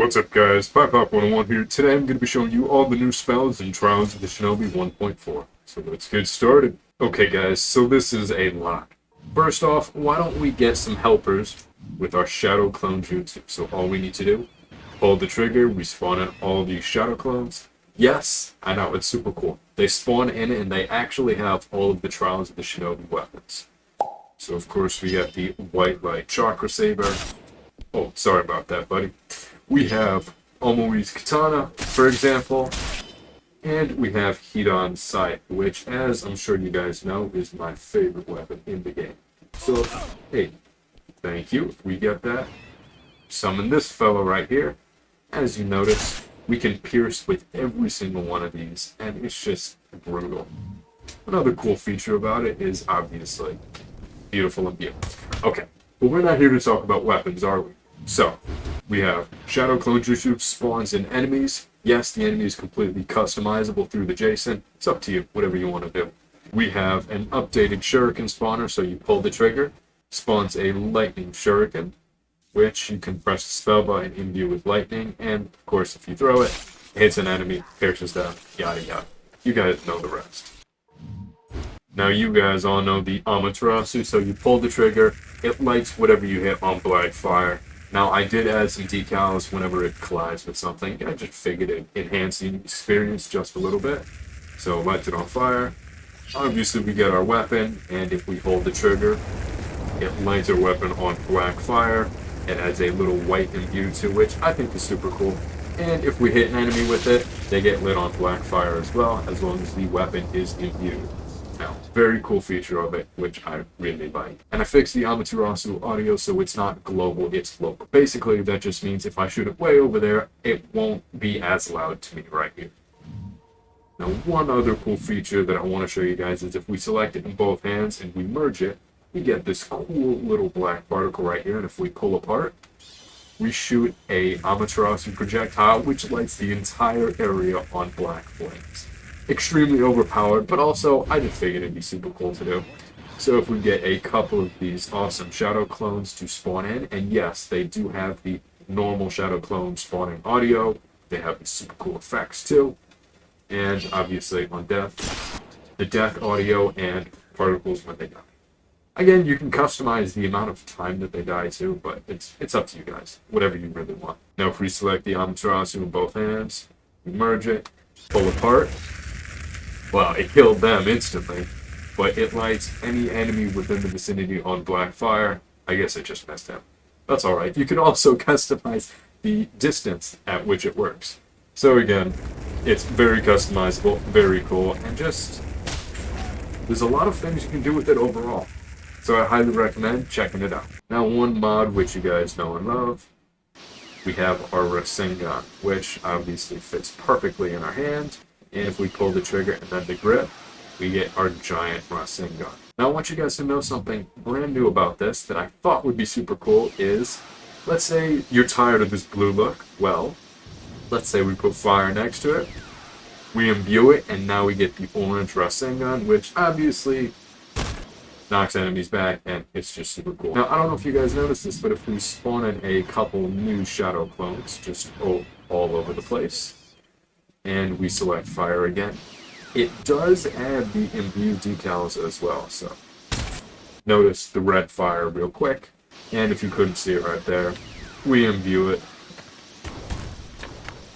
What's up guys, Pop101 here. Today I'm going to be showing you all the new spells in Trials of the Shinobi 1.4. So let's get started. Okay guys, so this is a lot. First off, why don't we get some helpers with our Shadow Clone Jutsu. So all we need to do, pull the trigger, we spawn in all these Shadow Clones. Yes, I know, it's super cool. They spawn in and they actually have all of the Trials of the Shinobi weapons. So of course we got the White Light Chakra Saber. Oh, sorry about that, buddy. We have Omoi's Katana, for example, and we have Hidan's Scythe, which, as I'm sure you guys know, is my favorite weapon in the game. So, hey, thank you. If we get that, summon this fellow right here. As you notice, we can pierce with every single one of these, and it's just brutal. Another cool feature about it is, obviously, beautiful and beautiful. Okay, but we're not here to talk about weapons, are we? So, we have Shadow Clone Jutsu spawns in enemies. Yes, the enemy is completely customizable through the JSON. It's up to you, whatever you want to do. We have an updated Shuriken spawner, so you pull the trigger, spawns a Lightning Shuriken, which you can press the spell button, imbue with lightning, and of course if you throw it, it hits an enemy, pierces them, yada yada. You guys know the rest. Now you guys all know the Amaterasu, so you pull the trigger, it lights whatever you hit on black fire. Now, I did add some decals whenever it collides with something. I just figured it enhanced the experience just a little bit. So, it lights it on fire. Obviously, we get our weapon, and if we hold the trigger, it lights our weapon on black fire. It adds a little white imbue to which I think is super cool. And if we hit an enemy with it, they get lit on black fire as well, as long as the weapon is imbued. Now, very cool feature of it, which I really like. And I fixed the Amaterasu audio so it's not global, it's local. Basically, that just means if I shoot it way over there, it won't be as loud to me right here. Now, one other cool feature that I want to show you guys is if we select it in both hands and we merge it, we get this cool little black particle right here. And if we pull apart, we shoot a Amaterasu projectile, which lights the entire area on black flames. Extremely overpowered, but also I just figured it'd be super cool to do. So if we get a couple of these awesome Shadow Clones to spawn in, and yes, they do have the normal Shadow Clone spawning audio, they have the super cool effects too, and obviously on death, the death audio and particles when they die. Again, you can customize the amount of time that they die too, but it's up to you guys, whatever you really want. Now if we select the Amaterasu in both hands, we merge it, pull apart, well, it killed them instantly, but it lights any enemy within the vicinity on black fire. I guess it just messed up. That's alright. You can also customize the distance at which it works. So again, it's very customizable, very cool, and just, there's a lot of things you can do with it overall. So I highly recommend checking it out. Now one mod which you guys know and love, we have our Rasengan, which obviously fits perfectly in our hand. And if we pull the trigger and then the grip, we get our giant Rasengan. Now I want you guys to know something brand new about this that I thought would be super cool is, let's say you're tired of this blue look. Well, let's say we put fire next to it, we imbue it, and now we get the orange Rasengan, which obviously knocks enemies back, and it's just super cool. Now, I don't know if you guys noticed this, but if we spawn in a couple new Shadow Clones, just all over the place, and we select fire again, it does add the imbue decals as well. So notice the red fire real quick, and if you couldn't see it right there, we imbue it.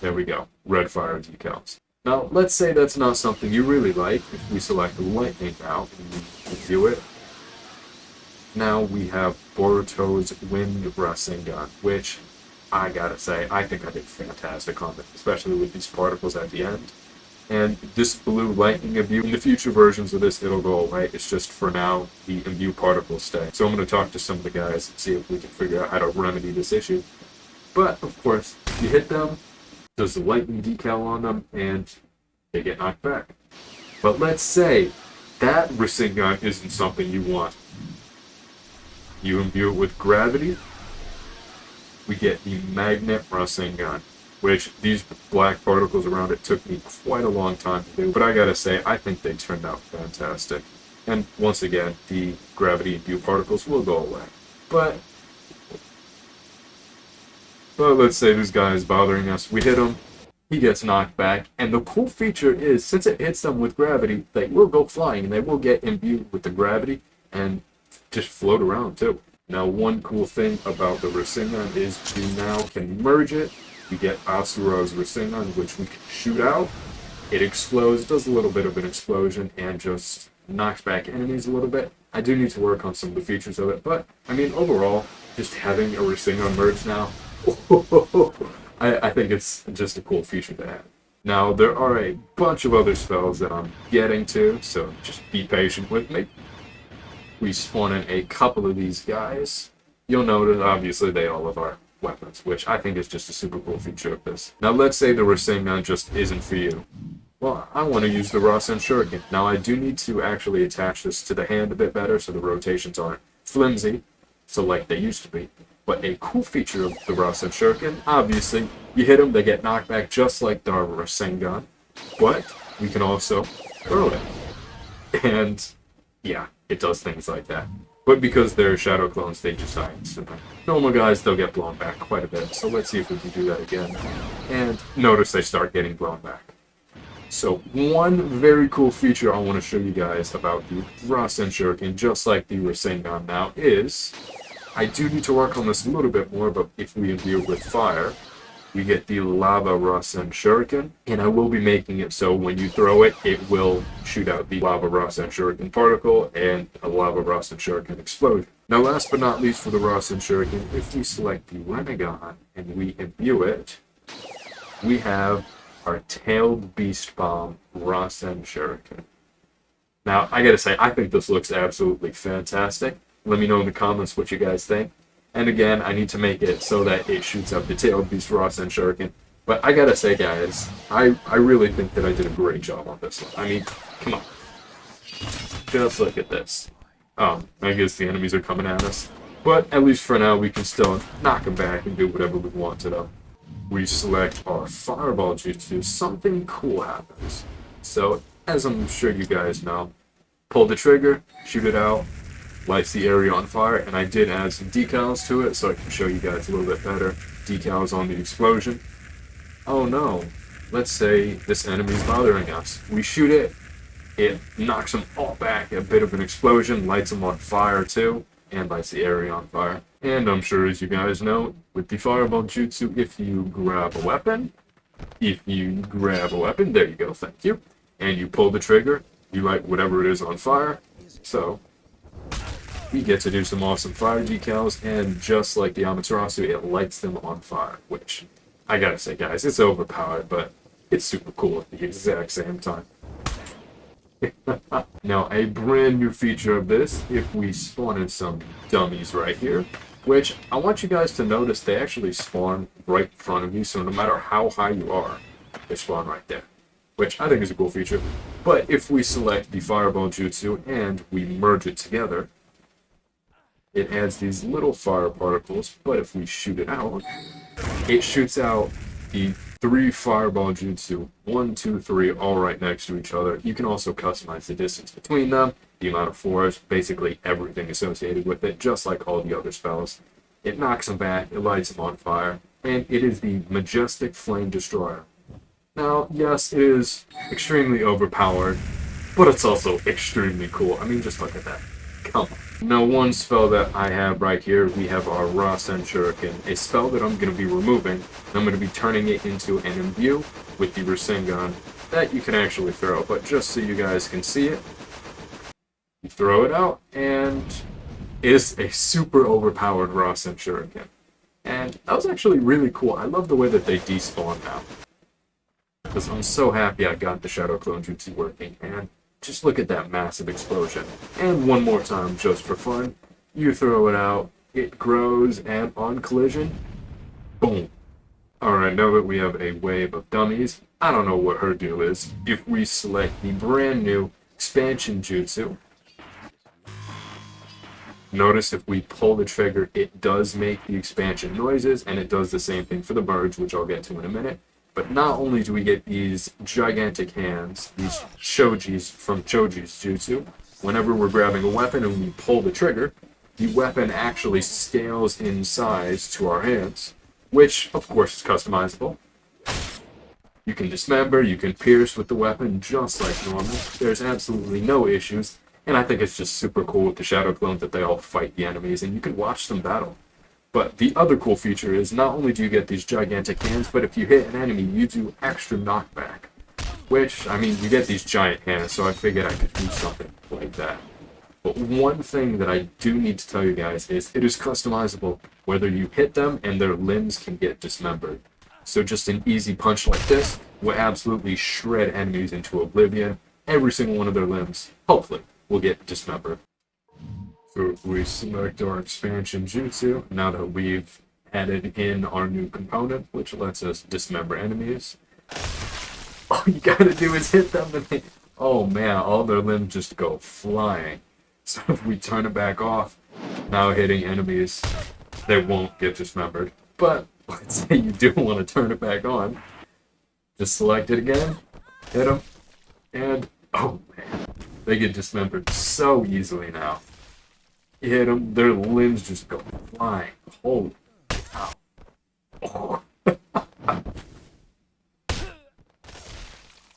There we go, red fire decals. Now let's say that's not something you really like. If we select the lightning now and we imbue it, now we have Boruto's Wind Rasengan, which I gotta say, I think I did fantastic on it, especially with these particles at the end. And this blue lightning imbue, in the future versions of this, it'll go away. It's just for now, the imbue particles stay. So I'm going to talk to some of the guys and see if we can figure out how to remedy this issue. But, of course, you hit them, there's the lightning decal on them, and they get knocked back. But let's say that Rasengan isn't something you want. You imbue it with gravity, we get the Magnet Rasengan, which these black particles around it took me quite a long time to do, but I gotta say, I think they turned out fantastic. And once again, the gravity imbue particles will go away. But But let's say this guy is bothering us. We hit him, he gets knocked back, and the cool feature is, since it hits them with gravity, they will go flying, and they will get imbued with the gravity, and just float around too. Now, one cool thing about the Rasengan is we now can merge it. We get Asura's Rasengan, which we can shoot out. It explodes, does a little bit of an explosion, and just knocks back enemies a little bit. I do need to work on some of the features of it, but, I mean, overall, just having a Rasengan merge now, I think it's just a cool feature to have. Now, there are a bunch of other spells that I'm getting to, so just be patient with me. We spawn in a couple of these guys. You'll notice, obviously, they all have our weapons, which I think is just a super cool feature of this. Now, let's say the Rasengan just isn't for you. Well, I want to use the Rasen Shuriken. Now, I do need to actually attach this to the hand a bit better so the rotations aren't flimsy, so like they used to be. But a cool feature of the Rasen Shuriken, obviously, you hit them, they get knocked back just like the Rasengan, but we can also throw it. And, yeah, it does things like that. But because they're shadow clones, they just die instantly. Normal guys, they'll get blown back quite a bit, so let's see if we can do that again. And notice they start getting blown back. So one very cool feature I want to show you guys about the Rasen Shuriken, just like the Rasengan now, is I do need to work on this a little bit more, but if we imbue it with fire, we get the Lava Rasen Shuriken, and I will be making it so when you throw it, it will shoot out the Lava Rasen Shuriken particle and a Lava Rasen Shuriken explosion. Now, last but not least for the Rasen Shuriken, if we select the Renegade and we imbue it, we have our Tailed Beast Bomb Rasen Shuriken. Now, I gotta say, I think this looks absolutely fantastic. Let me know in the comments what you guys think. And again, I need to make it so that it shoots up the Tailed Beast Rasen Shuriken. But I gotta say, guys, I really think that I did a great job on this one. I mean, come on. Just look at this. I guess the enemies are coming at us. But at least for now, we can still knock them back and do whatever we want to them. We select our Fireball Jutsu, something cool happens. So, as I'm sure you guys know, pull the trigger, shoot it out, lights the area on fire, and I did add some decals to it so I can show you guys a little bit better. Decals on the explosion. Oh no, let's say this enemy's bothering us. We shoot it, it knocks them all back, a bit of an explosion, lights them on fire too, and lights the area on fire. And I'm sure as you guys know, with the Fireball Jutsu, if you grab a weapon, there you go, thank you, and you pull the trigger, you light whatever it is on fire, so we get to do some awesome fire decals, and just like the Amaterasu, it lights them on fire, which, I gotta say guys, it's overpowered, but it's super cool at the exact same time. Now, a brand new feature of this, if we spawn in some dummies right here, which I want you guys to notice they actually spawn right in front of you, so no matter how high you are, they spawn right there, which I think is a cool feature. But if we select the Fireball Jutsu and we merge it together, it adds these little fire particles, but if we shoot it out, it shoots out the 3 Fireball Jutsu, 1, 2, 3, all right next to each other. You can also customize the distance between them, the amount of force, basically everything associated with it, just like all the other spells. It knocks them back, it lights them on fire, and it is the Majestic Flame Destroyer. Now, yes, it is extremely overpowered, but it's also extremely cool. I mean, just look at that. Come on. Now, one spell that I have right here, we have our Rasen Shuriken, a spell that I'm going to be removing, and I'm going to be turning it into an imbue with the Rasengan that you can actually throw. But just so you guys can see it, you throw it out, and it's a super overpowered Rasen Shuriken. And that was actually really cool. I love the way that they despawn now, because I'm so happy I got the Shadow Clone Jutsu working, and just look at that massive explosion. And one more time, just for fun, you throw it out, it grows, and on collision, boom. Alright, now that we have a wave of dummies, I don't know what her deal is. If we select the brand new Expansion Jutsu, notice if we pull the trigger, it does make the expansion noises, and it does the same thing for the birds, which I'll get to in a minute. But not only do we get these gigantic hands, these Chojis from Choji's Jutsu, whenever we're grabbing a weapon and we pull the trigger, the weapon actually scales in size to our hands, which of course is customizable. You can dismember, you can pierce with the weapon just like normal. There's absolutely no issues, and I think it's just super cool with the Shadow Clones that they all fight the enemies and you can watch them battle. But the other cool feature is not only do you get these gigantic hands, but if you hit an enemy, you do extra knockback. Which, I mean, you get these giant hands, so I figured I could do something like that. But one thing that I do need to tell you guys is it is customizable whether you hit them and their limbs can get dismembered. So just an easy punch like this will absolutely shred enemies into oblivion. Every single one of their limbs, hopefully, will get dismembered. So if we select our expansion Jutsu, now that we've added in our new component, which lets us dismember enemies, all you gotta do is hit them and oh man, all their limbs just go flying. So if we turn it back off, now hitting enemies, they won't get dismembered. But let's say you do want to turn it back on, just select it again, hit them, and oh man, they get dismembered so easily now. You hit them, their limbs just go flying. Holy cow. Oh.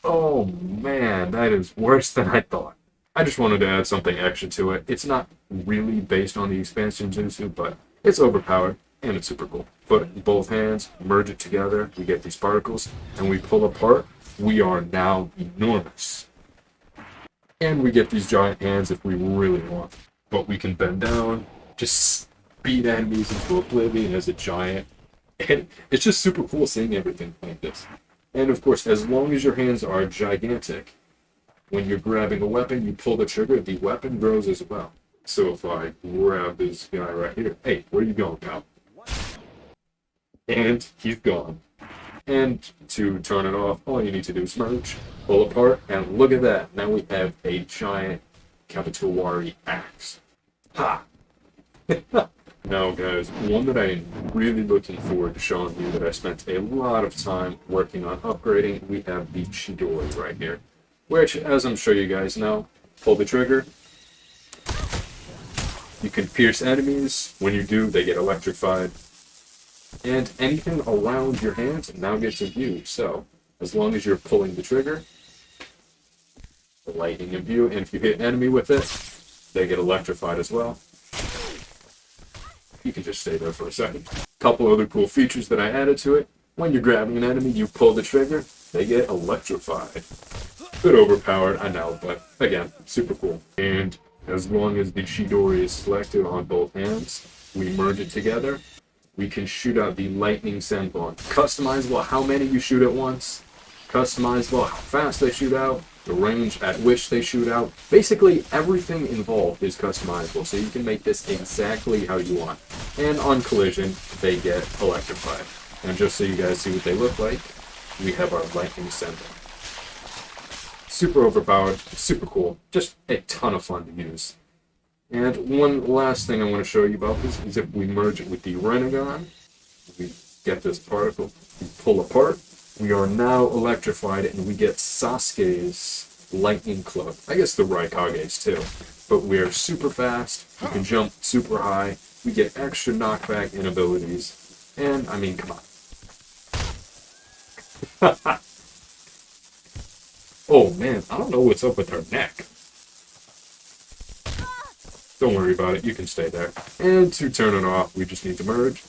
Oh man, that is worse than I thought. I just wanted to add something extra to it. It's not really based on the expansion Jutsu, but it's overpowered and it's super cool. Put it in both hands, merge it together, we get these particles, and we pull apart. We are now enormous. And we get these giant hands if we really want. But we can bend down, just beat enemies into oblivion as a giant. And it's just super cool seeing everything like this. And of course, as long as your hands are gigantic, when you're grabbing a weapon, you pull the trigger, the weapon grows as well. So if I grab this guy right here, hey, where are you going, pal? And he's gone. And to turn it off, all you need to do is merge, pull apart, and look at that. Now we have a giant Kabutowa axe. Ha! Now guys, one that I'm really looking forward to showing you that I spent a lot of time working on upgrading, we have the Chidori right here. Which, as I'm sure you guys know, pull the trigger. You can pierce enemies. When you do, they get electrified. And anything around your hands now gets imbued. So, as long as you're pulling the trigger, the lightning imbue, and if you hit an enemy with it, they get electrified as well. You can just stay there for a second. Couple other cool features that I added to it. When you're grabbing an enemy, you pull the trigger, they get electrified. Bit overpowered, I know, but again, super cool. And as long as the Chidori is selected on both hands, we merge it together, we can shoot out the lightning senbon. Customizable how many you shoot at once, customizable how fast they shoot out, the range at which they shoot out. Basically, everything involved is customizable, so you can make this exactly how you want. And on collision, they get electrified. And just so you guys see what they look like, we have our lightning senbon. Super overpowered, super cool, just a ton of fun to use. And one last thing I want to show you about this is if we merge it with the Renegade, we get this particle, we pull apart, we are now electrified and we get Sasuke's lightning club. I guess the Raikage's too. But we are super fast, we can jump super high, we get extra knockback and abilities, and I mean, come on. Oh man, I don't know what's up with her neck. Don't worry about it, you can stay there. And to turn it off, we just need to merge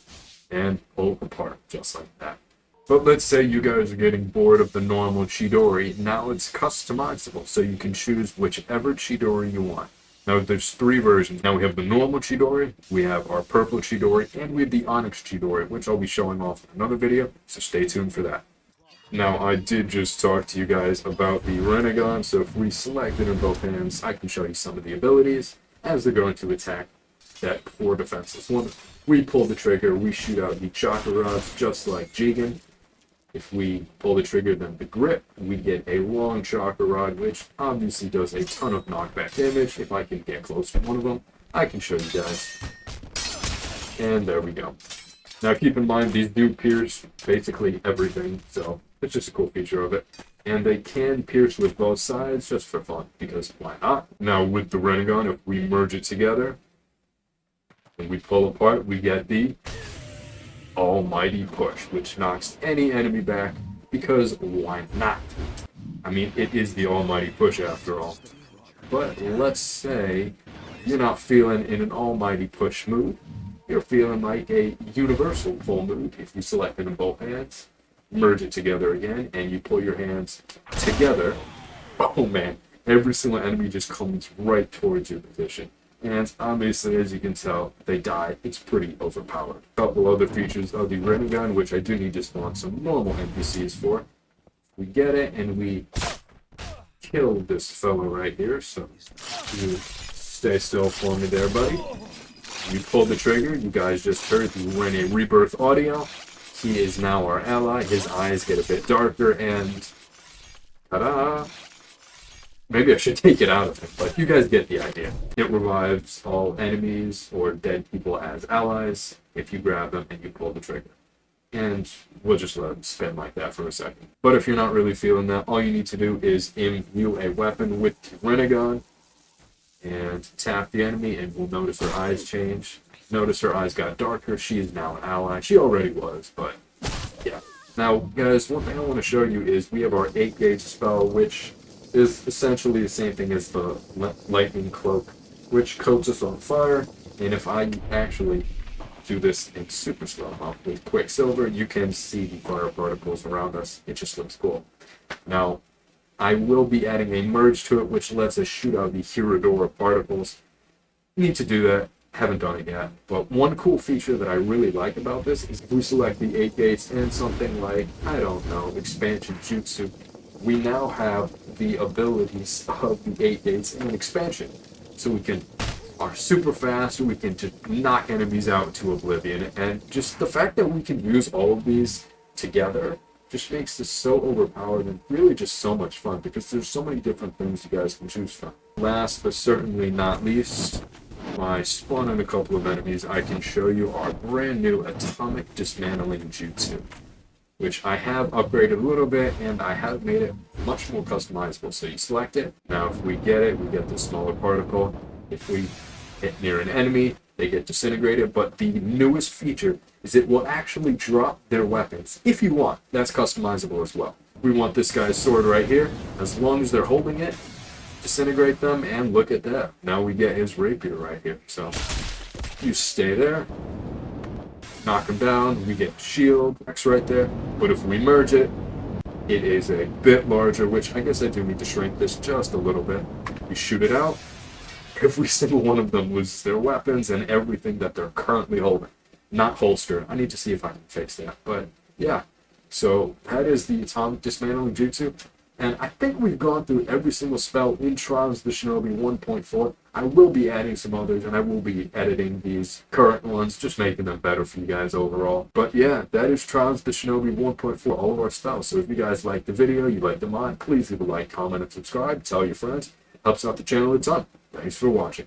and pull it apart, just like that. But let's say you guys are getting bored of the normal Chidori. Now it's customizable, so you can choose whichever Chidori you want. Now there's 3 versions. Now we have the normal Chidori, we have our purple Chidori, and we have the Onyx Chidori, which I'll be showing off in another video, so stay tuned for that. Now, I did just talk to you guys about the Renegade, so if we select it in both hands, I can show you some of the abilities as they're going to attack that poor defenseless one. We pull the trigger, we shoot out the chakra rods, just like Jigen. If we pull the trigger, then the grip, we get a long chakra rod, which obviously does a ton of knockback damage. If I can get close to one of them, I can show you guys. And there we go. Now keep in mind, these do pierce basically everything, so it's just a cool feature of it. And they can pierce with both sides just for fun, because why not? Now with the Renegade, if we merge it together, and we pull apart, we get the... Almighty Push, which knocks any enemy back, because why not? I mean, it is the Almighty Push after all. But let's say you're not feeling in an Almighty Push mood. You're feeling like a universal pull mood. If you select it in both hands, merge it together again, and you pull your hands together. Oh man, every single enemy just comes right towards your position. And obviously, as you can tell, they die. It's pretty overpowered. A couple other features of the Renegade, which I do need to spawn some normal NPCs for. We get it, and we kill this fellow right here. So you stay still for me there, buddy. You pulled the trigger. You guys just heard the Rene Rebirth audio. He is now our ally. His eyes get a bit darker, and ta-da! Maybe I should take it out of him, but you guys get the idea. It revives all enemies or dead people as allies if you grab them and you pull the trigger. And we'll just let it spin like that for a second. But if you're not really feeling that, all you need to do is imbue a weapon with the Renegade and tap the enemy, and we'll notice her eyes change. Notice her eyes got darker. She is now an ally. She already was, but yeah. Now, guys, one thing I want to show you is we have our 8-gauge spell, which is essentially the same thing as the lightning cloak, which coats us on fire. And if I actually do this in super slow-mo with Quicksilver, you can see the fire particles around us. It just looks cool. Now, I will be adding a merge to it, which lets us shoot out the Hirodora particles. Need to do that. Haven't done it yet. But one cool feature that I really like about this is if we select the 8 gates and something like, I don't know, expansion jutsu, we now have the abilities of the 8 gates and expansion. So we are super fast, we can just knock enemies out to oblivion, and just the fact that we can use all of these together just makes this so overpowered and really just so much fun, because there's so many different things you guys can choose from. Last but certainly not least, by spawning a couple of enemies, I can show you our brand new Atomic Dismantling Jutsu, which I have upgraded a little bit, and I have made it much more customizable. So you select it. Now if we get it, we get the smaller particle. If we hit near an enemy, they get disintegrated. But the newest feature is it will actually drop their weapons, if you want. That's customizable as well. We want this guy's sword right here. As long as they're holding it, disintegrate them, and look at that. Now we get his rapier right here. So you stay there. Knock him down, we get shield X right there. But if we merge it, it is a bit larger, which I guess I do need to shrink this just a little bit. We shoot it out. Every single one of them loses their weapons and everything that they're currently holding. Not holstered. I need to see if I can fix that. But yeah, so that is the Atomic Dismantling Jutsu. And I think we've gone through every single spell in Trials of the Shinobi 1.4. I will be adding some others, and I will be editing these current ones, just making them better for you guys overall. But yeah, that is Trials of the Shinobi 1.4, all of our spells. So if you guys like the video, you like the mod, please leave a like, comment, and subscribe. Tell your friends. Helps out the channel a ton. Thanks for watching.